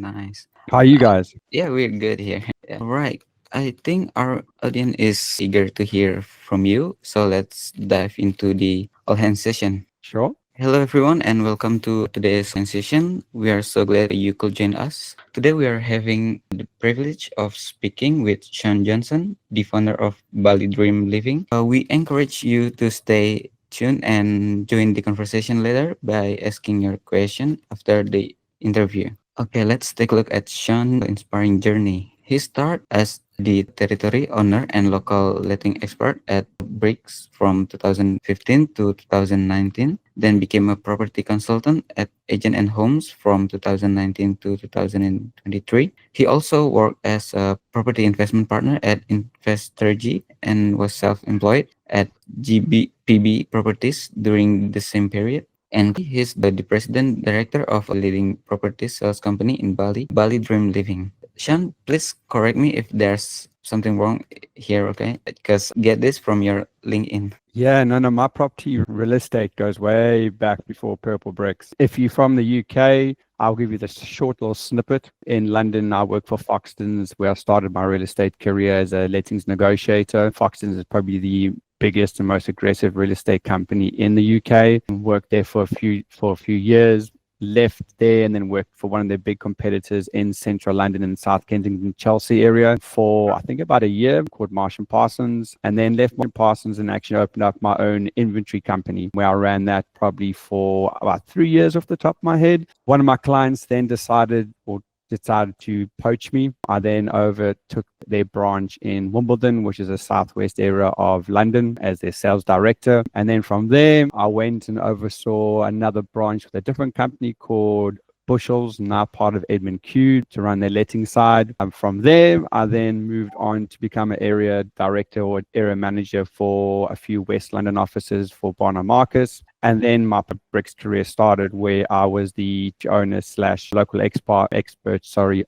nice. How are you guys? Yeah, we're good here. All right. I think our audience is eager to hear from you. So let's dive into the all hands session. Sure. Hello, everyone, and welcome to today's session. We are so glad you could join us. Today, we are having the privilege of speaking with Sean Jensen, the founder of Bali Dream Living. We encourage you to stay tuned and join the conversation later by asking your question after the interview. Okay, let's take a look at Sean's inspiring journey. He started as the territory owner and local letting expert at Bricks from 2015 to 2019, then became a property consultant at Agent and Homes from 2019 to 2023. He also worked as a property investment partner at Investorgy and was self-employed at GBPB Properties during the same period. And he's the president director of a leading property sales company in Bali, Bali Dream Living. Sean, please correct me if there's something wrong here, okay? Because get this from your LinkedIn. Yeah, no. My property real estate goes way back before Purple Bricks. If you're from the UK, I'll give you this short little snippet. In London, I work for Foxtons, where I started my real estate career as a lettings negotiator. Foxtons is probably the biggest and most aggressive real estate company in the UK. Worked there for a few years. Left there and then worked for one of their big competitors in central London and South Kensington, Chelsea area for I think about a year, called Marsh and Parsons, and then left Marsh and Parsons and actually opened up my own inventory company where I ran that probably for about 3 years off the top of my head. One of my clients then decided to poach me. I then overtook their branch in Wimbledon, which is a southwest area of London, as their sales director. And then from there, I went and oversaw another branch with a different company called Bushels, now part of Edmund Q, to run their letting side. From there, I then moved on to become an area director or area manager for a few West London offices for Barnum Marcus. And then my Bricks career started, where I was the owner slash local expert,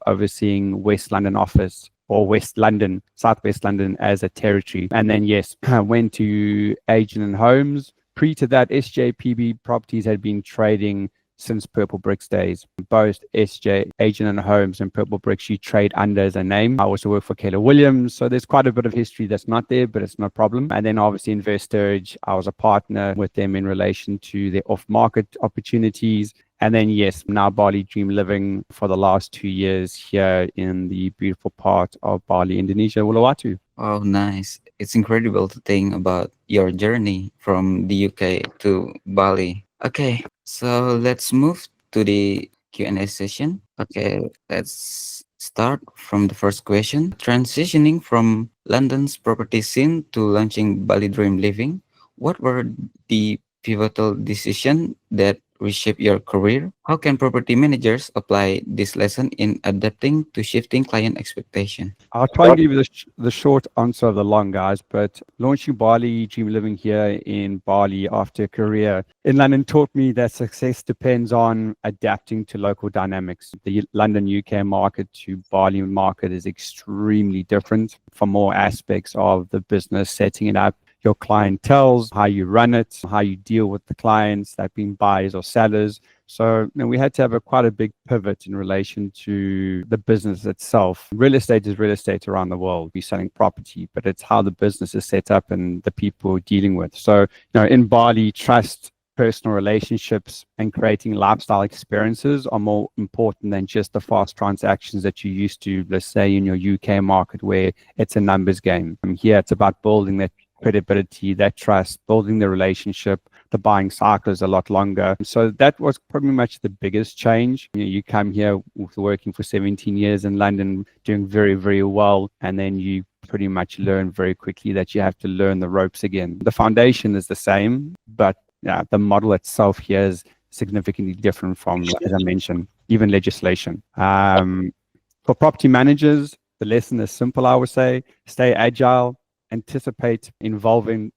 overseeing West London office, or West London, Southwest London as a territory. And then, yes, I went to Agent and Homes. Pre to that, SJPB Properties had been trading since Purple Bricks days. Both SJ, Agent and Homes, and Purple Bricks, you trade under as a name. I also work for Keller Williams, so there's quite a bit of history that's not there, but it's no problem. And then obviously Investorage, I was a partner with them in relation to their off-market opportunities. And then, yes, now Bali Dream Living for the last 2 years here in the beautiful part of Bali, Indonesia, Uluwatu. Oh, nice. It's incredible to think about your journey from the UK to Bali. Okay, so let's move to the Q&A session. Okay, let's start from the first question. Transitioning from London's property scene to launching Bali Dream Living, what were the pivotal decisions that reshape your career? How can property managers apply this lesson in adapting to shifting client expectation? I'll try and give you the short answer of the long, guys, but launching Bali Dream Living here in Bali after a career in London taught me that success depends on adapting to local dynamics. The London UK market to Bali market is extremely different from all aspects of the business, setting it up, your clientels, how you run it, how you deal with the clients, that being buyers or sellers. So we had to have quite a big pivot in relation to the business itself. Real estate is real estate around the world. We're selling property, but it's how the business is set up and the people we're dealing with. So, in Bali, trust, personal relationships, and creating lifestyle experiences are more important than just the fast transactions that you used to, let's say, in your UK market, where it's a numbers game. And here, it's about building that credibility, that trust, building the relationship. The buying cycle is a lot longer. So that was pretty much the biggest change. You come here working for 17 years in London, doing very, very well, and then you pretty much learn very quickly that you have to learn the ropes again. The foundation is the same, but the model itself here is significantly different from, as I mentioned, even legislation. For property managers, the lesson is simple, I would say. Stay agile, anticipate involving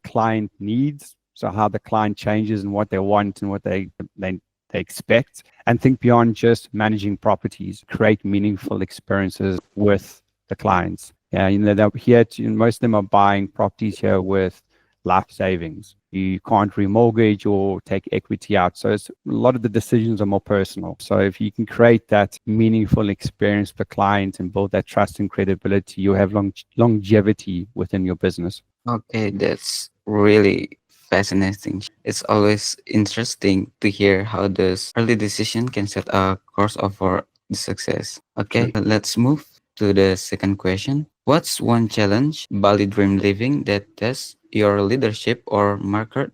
client needs, so how the client changes and what they want and what they expect, and think beyond just managing properties. Create meaningful experiences with the clients. They're here most of them are buying properties here with life savings. You can't remortgage or take equity out. So it's, a lot of the decisions are more personal. So if you can create that meaningful experience for clients and build that trust and credibility, you'll have longevity within your business. Okay, that's really fascinating. It's always interesting to hear how this early decision can set a course of for the success. Okay, let's move to the second question. What's one challenge Bali Dream Living that tests your leadership or market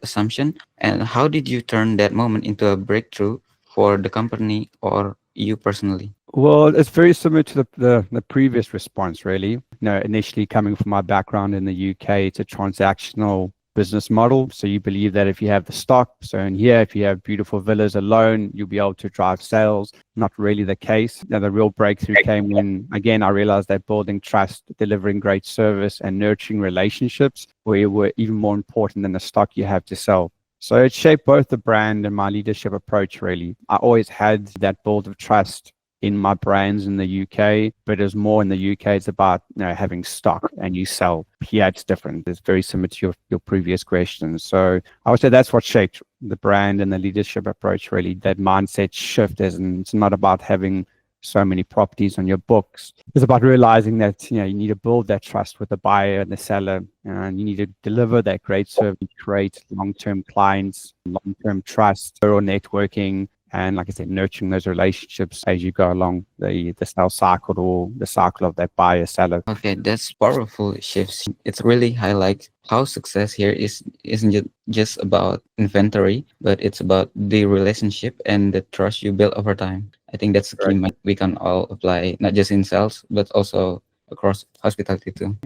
assumption, and how did you turn that moment into a breakthrough for the company or you personally? Well, it's very similar to the previous response, really. Initially coming from my background in the UK, it's a transactional business model. So you believe that if you have the stock, so in here, if you have beautiful villas alone, you'll be able to drive sales. Not really the case. Now, the real breakthrough came when, again, I realized that building trust, delivering great service, and nurturing relationships were even more important than the stock you have to sell. So it shaped both the brand and my leadership approach, really. I always had that build of trust in my brands in the UK, but it's more in the UK, it's about having stock and you sell. Here it's different. It's very similar to your previous questions. So I would say that's what shaped the brand and the leadership approach, really. That mindset shift is, and it's not about having so many properties on your books. It's about realizing that you need to build that trust with the buyer and the seller, and you need to deliver that great service, create long-term clients, long-term trust, thorough networking, and like I said, nurturing those relationships as you go along the sales cycle or the cycle of that buyer seller. Okay, that's powerful shifts. It's really highlights how success here isn't just about inventory, but it's about the relationship and the trust you build over time. I think that's the key Right. mindset we can all apply, not just in sales, but also across hospitality too.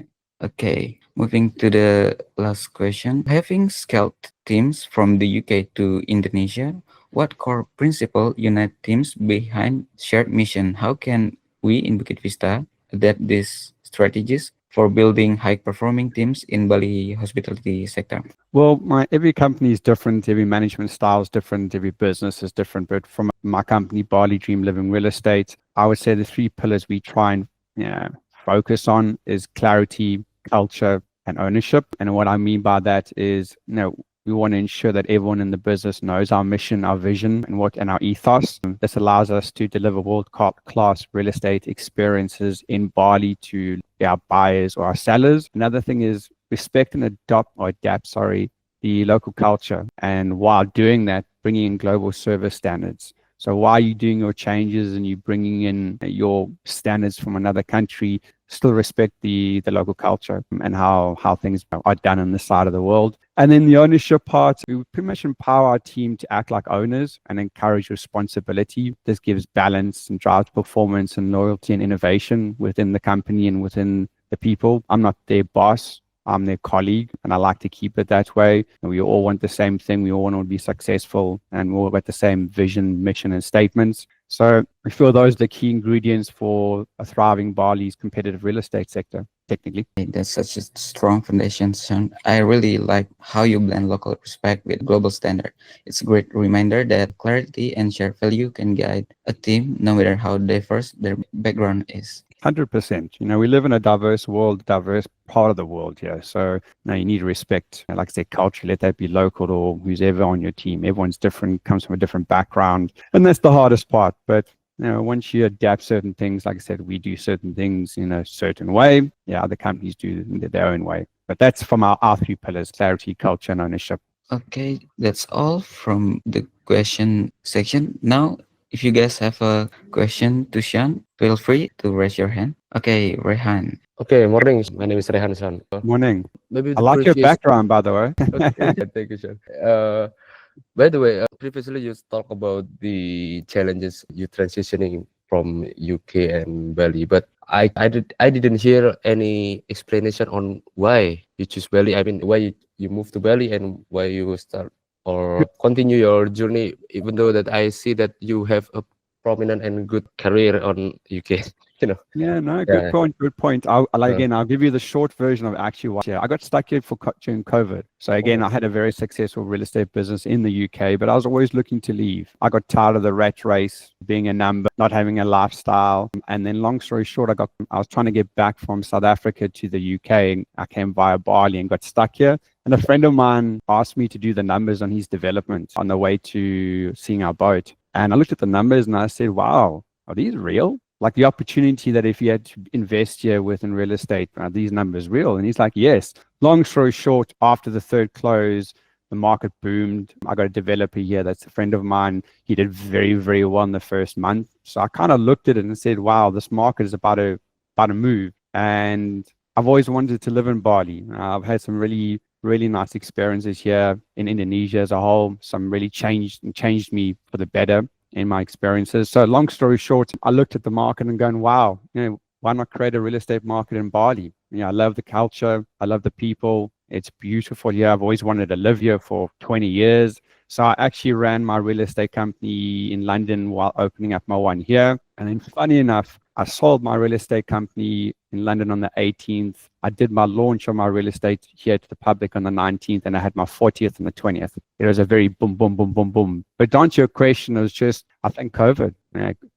Okay, moving to the last question. Having scaled teams from the UK to Indonesia, what core principle unite teams behind shared mission? How can we in Bukit Vista adapt these strategies for building high-performing teams in Bali hospitality sector? Well, every company is different, every management style is different, every business is different. But from my company, Bali Dream Living Real Estate, I would say the three pillars we try and focus on is clarity, culture, and ownership. And what I mean by that is, we want to ensure that everyone in the business knows our mission, our vision, and our ethos. This allows us to deliver world-class real estate experiences in Bali to our buyers or our sellers. Another thing is respect and adapt, the local culture. And while doing that, bringing in global service standards. So while you're doing your changes and you're bringing in your standards from another country, still respect the local culture and how things are done on this side of the world. And then the ownership part, we pretty much empower our team to act like owners and encourage responsibility. This gives balance and drives performance and loyalty and innovation within the company and within the people. I'm not their boss. I'm their colleague, and I like to keep it that way. And we all want the same thing. We all want to be successful, and we all got the same vision, mission, and statements. So I feel those are the key ingredients for a thriving Bali's competitive real estate sector, technically. That's such a strong foundation, Sean. I really like how you blend local respect with global standard. It's a great reminder that clarity and shared value can guide a team no matter how diverse their background is. 100%. We live in a diverse world, diverse part of the world here. So you need to respect, like I said, culture, let that be local or who's ever on your team. Everyone's different, comes from a different background. And that's the hardest part. But once you adapt certain things, like I said, we do certain things in a certain way. Yeah, other companies do it their own way. But that's from our three pillars: clarity, culture, and ownership. Okay, that's all from the question section. Now, if you guys have a question to Sean, feel free to raise your hand. Okay, Rehan. Okay, morning. My name is Rehan San. Morning. Maybe I the like your previous. background, by the way. Okay, thank you, Sean. By the way, previously you talked about the challenges you transitioning from UK and Bali, but I didn't hear any explanation on why you choose Bali. I mean, why you moved to Bali and why you start or continue your journey, even though that I see that you have a prominent and good career on UK. You know. Yeah, no, good Yeah. point. Good point. Uh, I'll give you the short version of actually what. Yeah, I got stuck here during COVID. So again, oh, I had a very successful real estate business in the UK, but I was always looking to leave. I got tired of the rat race, being a number, not having a lifestyle, and then long story short, I was trying to get back from South Africa to the UK, and I came via Bali and got stuck here. And a friend of mine asked me to do the numbers on his development on the way to seeing our boat, and I looked at the numbers and I said, "Wow, are these real?" Like the opportunity that if you had to invest here within real estate, are these numbers real? And he's like, yes. Long story short, after the third close, the market boomed. I got a developer here that's a friend of mine. He did very, very well in the first month. So I kind of looked at it and said, wow, this market is about to move. And I've always wanted to live in Bali. I've had some really, really nice experiences here in Indonesia as a whole. Some really changed me for the better in my experiences. So long story short, I looked at the market and going, wow, why not create a real estate market in Bali? I love the culture. I love the people. It's beautiful here. I've always wanted to live here for 20 years. So I actually ran my real estate company in London while opening up my one here. And then funny enough, I sold my real estate company in London on the 18th. I did my launch of my real estate here to the public on the 19th, and I had my 40th on the 20th. It was a very boom, boom, boom, boom, boom. But to answer your question, it was just, I think COVID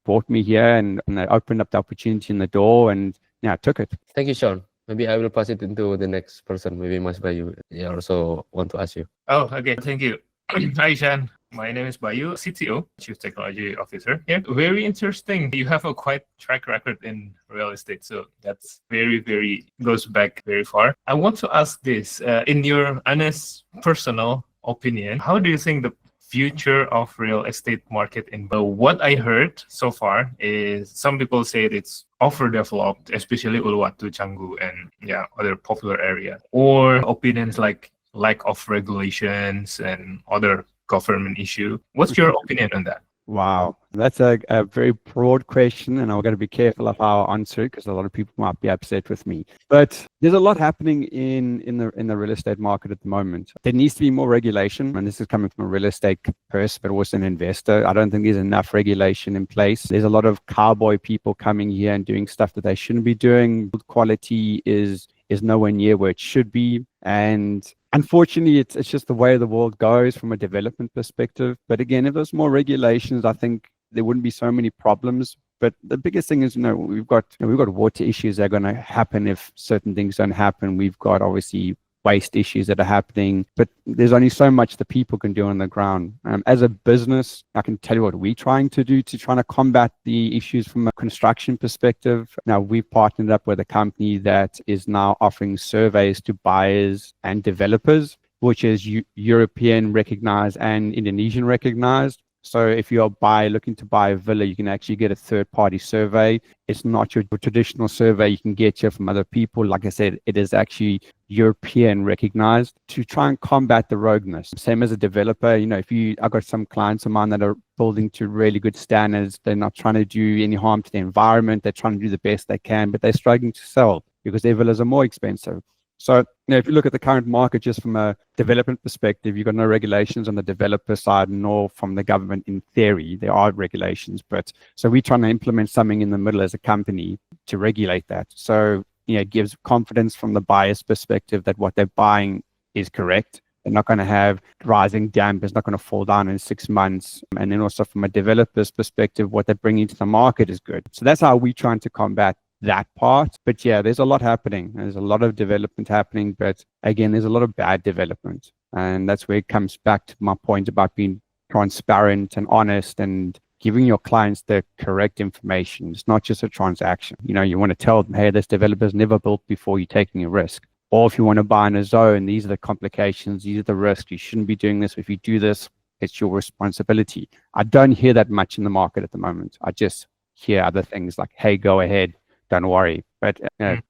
brought me here and they opened up the opportunity in the door, and I took it. thank you, Sean. Maybe I will pass it into the next person. Maybe Mas Bayu. I also want to ask you. Oh, okay. Thank you. Hi, Shan. My name is Bayu, CTO, Chief Technology Officer here. Very interesting. You have a quite track record in real estate. So that's very goes back very far. I want to ask this, in your honest personal opinion, how do you think the future of real estate market in Bali? What I heard so far is some people say it's overdeveloped, especially Uluwatu, Canggu, and other popular area. Or opinions like lack of regulations and other government issue. What's your opinion on that? Wow, that's a very broad question, and I'm going to be careful of how I answer it because a lot of people might be upset with me. But there's a lot happening in the real estate market at the moment. There needs to be more regulation, and this is coming from a real estate person, but also an investor. I don't think there's enough regulation in place. There's a lot of cowboy people coming here and doing stuff that they shouldn't be doing. Quality is nowhere near where it should be, and unfortunately, it's just the way the world goes from a development perspective. But again, if there's more regulations, I think there wouldn't be so many problems. But the biggest thing is, we've got water issues that are going to happen if certain things don't happen. We've got obviously waste issues that are happening, but there's only so much the people can do on the ground. As a business, I can tell you what we're trying to do to try to combat the issues from a construction perspective. Now, we've partnered up with a company that is now offering surveys to buyers and developers, which is European recognized and Indonesian recognized. So if you're looking to buy a villa, you can actually get a third-party survey. It's not your traditional survey you can get here from other people. Like I said, it is actually European recognized to try and combat the rogueness. Same as a developer, I've got some clients of mine that are building to really good standards. They're not trying to do any harm to the environment. They're trying to do the best they can, but they're struggling to sell because their villas are more expensive. So, if you look at the current market, just from a development perspective, you've got no regulations on the developer side, nor from the government. In theory, there are regulations, but so we're trying to implement something in the middle as a company to regulate that. So, it gives confidence from the buyer's perspective that what they're buying is correct. They're not going to have rising damp. It's not going to fall down in 6 months. And then also from a developer's perspective, what they're bringing to the market is good. So that's how we're trying to combat that part. But yeah, there's a lot happening. There's a lot of development happening, but again, there's a lot of bad development. And that's where it comes back to my point about being transparent and honest and giving your clients the correct information. It's not just a transaction. You want to tell them, hey, this developer's never built before, you're taking a risk. Or if you want to buy in a zone, these are the complications, these are the risks. You shouldn't be doing this. If you do this, it's your responsibility. I don't hear that much in the market at the moment. I just hear other things like, hey, go ahead. Don't worry, but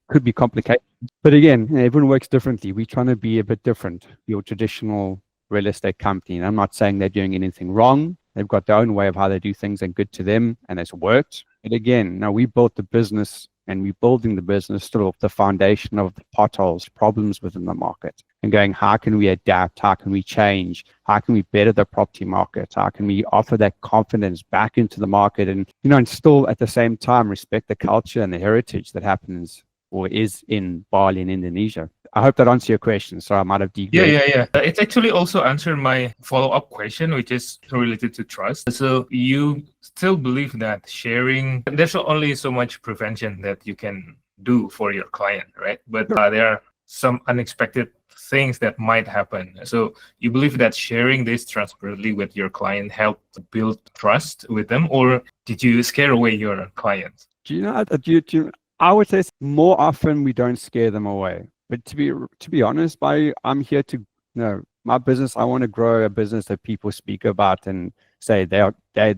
could be complicated. But again, everyone works differently. We're trying to be a bit different. Your traditional real estate company, and I'm not saying they're doing anything wrong. They've got their own way of how they do things and good to them, and it's worked. But again, now we built the business and we're building the business still off the foundation of the potholes, problems within the market. and going, how can we adapt? How can we change? How can we better the property market? How can we offer that confidence back into the market and, and still at the same time respect the culture and the heritage that happens or is in Bali and Indonesia? I hope that answers your question. So I might have deviated. Yeah. It actually also answered my follow-up question, which is related to trust. So you still believe that sharing, there's only so much prevention that you can do for your client, right? But there are some unexpected things that might happen. So you believe that sharing this transparently with your client helped build trust with them, or did you scare away your clients? Do you know? I would say more often we don't scare them away. But to be honest, I'm here to my business. I want to grow a business that people speak about and say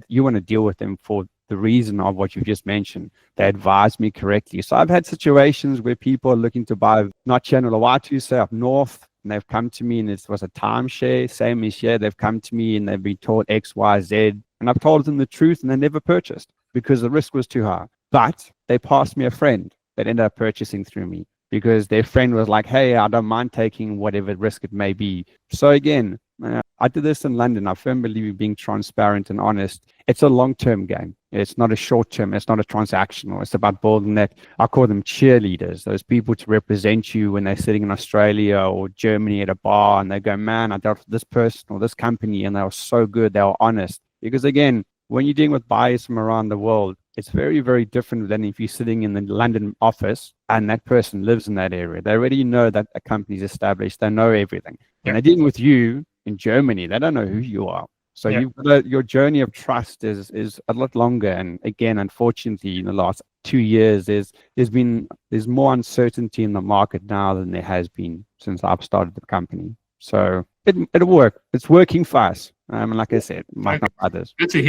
you want to deal with them for the reason of what you just mentioned. They advise me correctly. So I've had situations where people are looking to buy not Channel Uluwatu, say up north, and they've come to me and it was a timeshare, same as here. They've come to me and they've been told X, Y, Z, and I've told them the truth and they never purchased because the risk was too high. But they passed me a friend that ended up purchasing through me because their friend was like, hey, I don't mind taking whatever risk it may be. So again, I did this in London. I firmly believe in being transparent and honest. It's a long-term game. It's not a short-term. It's not a transactional. It's about building that. I call them cheerleaders, those people to represent you when they're sitting in Australia or Germany at a bar and they go, man, I dealt with this person or this company and they were so good. They were honest. Because again, when you're dealing with buyers from around the world, it's very, very different than if you're sitting in the London office and that person lives in that area. They already know that a company's established. They know everything. When they're dealing with you in Germany, they don't know who you are. So your journey of trust is a lot longer. And again, unfortunately, in the last 2 years, there's more uncertainty in the market now than there has been since I've started the company. So it'll work. It's working fast. Like I said, might not others. Good to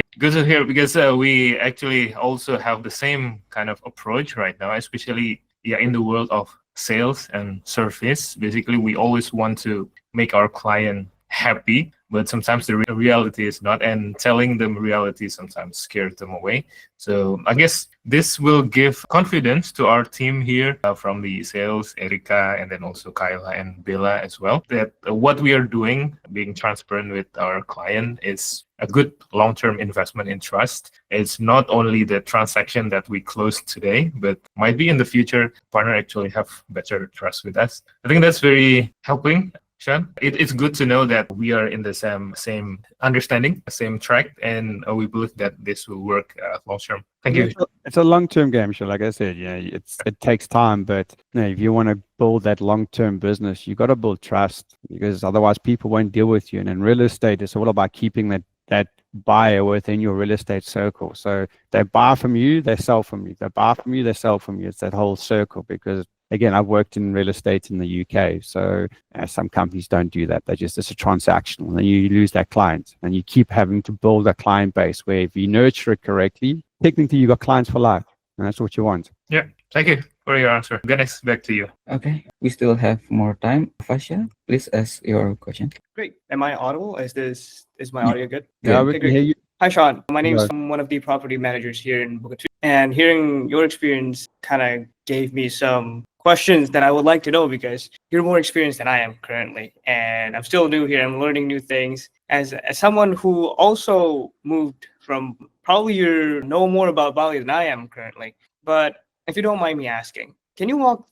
hear because we actually also have the same kind of approach right now, especially in the world of sales and service. Basically, we always want to make our client happy, but sometimes the reality is not, and telling them reality sometimes scares them away. So I guess this will give confidence to our team here from the sales, Erika, and then also Kyla and Bella as well, that what we are doing, being transparent with our client, is a good long-term investment in trust. It's not only the transaction that we closed today, but might be in the future, partner actually have better trust with us. I think that's very helping. Sean, it's good to know that we are in the same understanding, same track, and we believe that this will work long term. Thank you. It's a long-term game, Sean. Like I said, it takes time, but if you want to build that long-term business, you got to build trust because otherwise people won't deal with you. And in real estate, it's all about keeping that buyer within your real estate circle. So they buy from you, they sell from you. They buy from you, they sell from you. It's that whole circle because again, I've worked in real estate in the UK. So some companies don't do that. It's a transactional and then you lose that client and you keep having to build a client base where if you nurture it correctly, technically you got clients for life and that's what you want. Yeah. Thank you for your answer. Ganesh, back to you. Okay, we still have more time. Fasha, please ask your question. Great. Am I audible? Is my audio good? Yeah, we can hear you. Hi, Sean. My name is one of the property managers here in Bukit. And hearing your experience kind of gave me some questions that I would like to know because you're more experienced than I am currently. And I'm still new here. I'm learning new things. As someone who also moved from, probably you know more about Bali than I am currently. But if you don't mind me asking, can you walk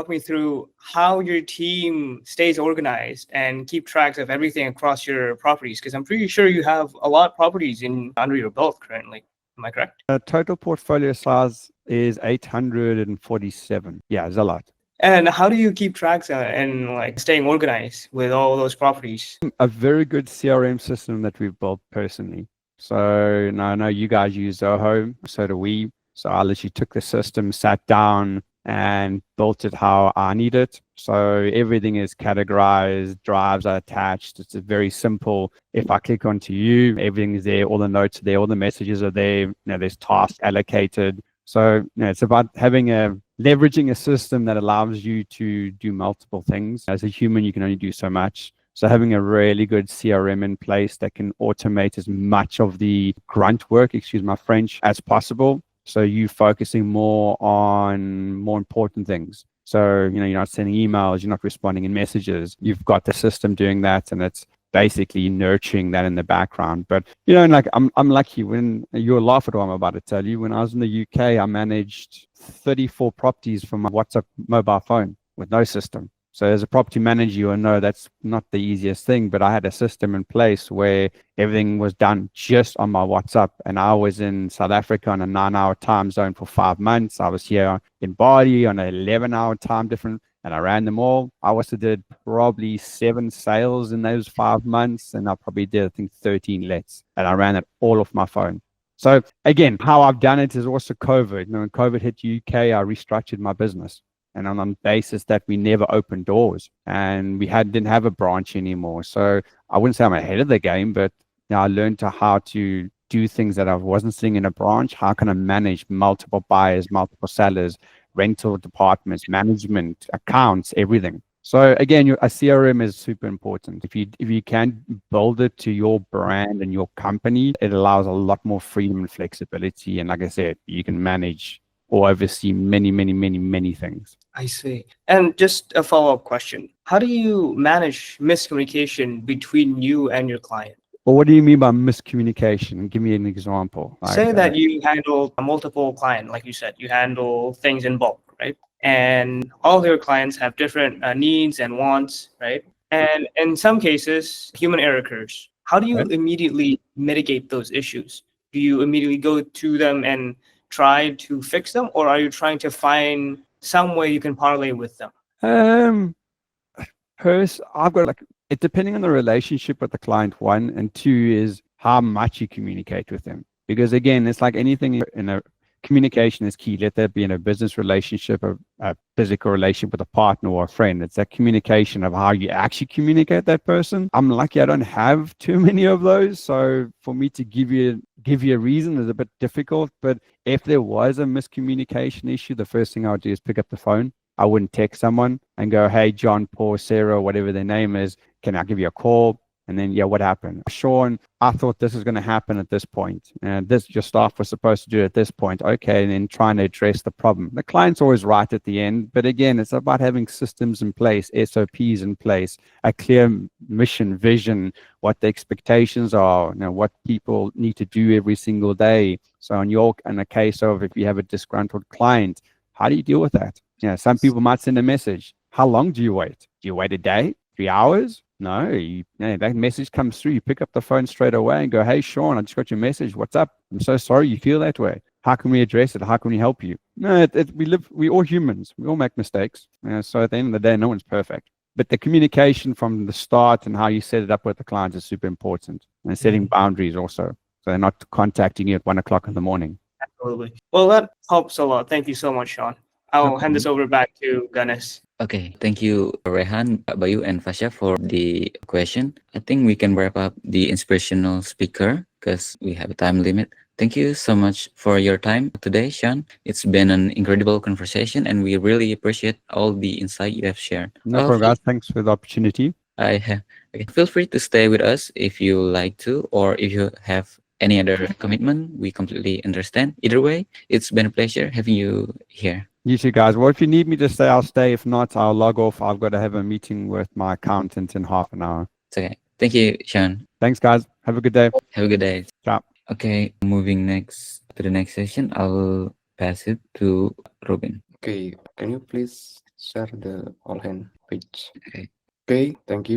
me through how your team stays organized and keep tracks of everything across your properties? Because I'm pretty sure you have a lot of properties under your belt currently. Am I correct? Total portfolio size is 847. Yeah, it's a lot. And how do you keep tracks and like staying organized with all those properties? A very good CRM system that we've built personally. So now I know you guys use Zoho, so do we. So I literally took the system, sat down and built it how I need it. So everything is categorized, drives are attached. It's very simple. If I click onto you, everything is there, all the notes are there, all the messages are there, there's tasks allocated. So it's about leveraging a system that allows you to do multiple things. As a human, you can only do so much. So having a really good CRM in place that can automate as much of the grunt work, excuse my French, as possible. So you focusing more on more important things. So, you're not sending emails, you're not responding in messages. You've got the system doing that, and it's basically nurturing that in the background. But, like I'm lucky. When you'll laugh at what I'm about to tell you, when I was in the UK, I managed 34 properties from my WhatsApp mobile phone with no system. So as a property manager, you'll know that's not the easiest thing, but I had a system in place where everything was done just on my WhatsApp. And I was in South Africa on a 9-hour time zone for 5 months. I was here in Bali on an 11-hour time difference, and I ran them all. I also did probably 7 sales in those 5 months, and I probably did, I think, 13 lets, and I ran it all off my phone. So again, how I've done it is also COVID. When COVID hit UK, I restructured my business. And on the basis that we never opened doors and we didn't have a branch anymore. So I wouldn't say I'm ahead of the game, but I learned how to do things that I wasn't seeing in a branch. How can I manage multiple buyers, multiple sellers, rental departments, management, accounts, everything. So again, a CRM is super important. If you can build it to your brand and your company, it allows a lot more freedom and flexibility. And like I said, you can manage or oversee many, many, many, many things. I see. And just a follow-up question. How do you manage miscommunication between you and your client? Well, what do you mean by miscommunication? Give me an example. Say that you handle multiple clients, like you said, you handle things in bulk, right? And all your clients have different needs and wants, right? And in some cases, human error occurs. How do you Right. immediately mitigate those issues? Do you immediately go to them and try to fix them, or are you trying to find some way you can parlay with them? I've got it depending on the relationship with the client, one, and two is how much you communicate with them. Because again, it's like anything in a communication is key. Let that be in a business relationship, a physical relationship with a partner or a friend. It's that communication of how you actually communicate that person. I'm lucky I don't have too many of those. So for me to give you a reason is a bit difficult. But if there was a miscommunication issue, the first thing I would do is pick up the phone. I wouldn't text someone and go, hey, John, Paul, Sarah, whatever their name is, can I give you a call? And then, yeah, what happened? Sean, I thought this was going to happen at this point. And your staff was supposed to do it at this point. Okay. And then trying to address the problem. The client's always right at the end. But again, it's about having systems in place, SOPs in place, a clear mission, vision, what the expectations are, what people need to do every single day. So in a case of if you have a disgruntled client, how do you deal with that? Some people might send a message. How long do you wait? Do you wait a day? 3 hours? No, that message comes through. You pick up the phone straight away and go, hey, Sean, I just got your message. What's up? I'm so sorry you feel that way. How can we address it? How can we help you? No, we all humans. We all make mistakes. So at the end of the day, no one's perfect. But the communication from the start and how you set it up with the clients is super important. And setting boundaries also. So they're not contacting you at 1 o'clock in the morning. Absolutely. Well, that helps a lot. Thank you so much, Sean. I'll hand this over back to Ganesh. Okay, thank you, Rehan, Bayu, and Fasha for the question. I think we can wrap up the inspirational speaker because we have a time limit. Thank you so much for your time today, Sean. It's been an incredible conversation, and we really appreciate all the insight you have shared. No problem, guys. Thanks for the opportunity. Okay. Feel free to stay with us if you like to, or if you have any other commitment. We completely understand. Either way, it's been a pleasure having you here. You too, guys. Well, if you need me to stay, I'll stay. If not, I'll log off. I've got to have a meeting with my accountant in half an hour. It's okay. Thank you, Sean. Thanks, guys. Have a good day. Have a good day. Ciao. Okay, moving next to the next session, I'll pass it to Robin. Okay, can you please share the all hand page? Okay. Okay, thank you.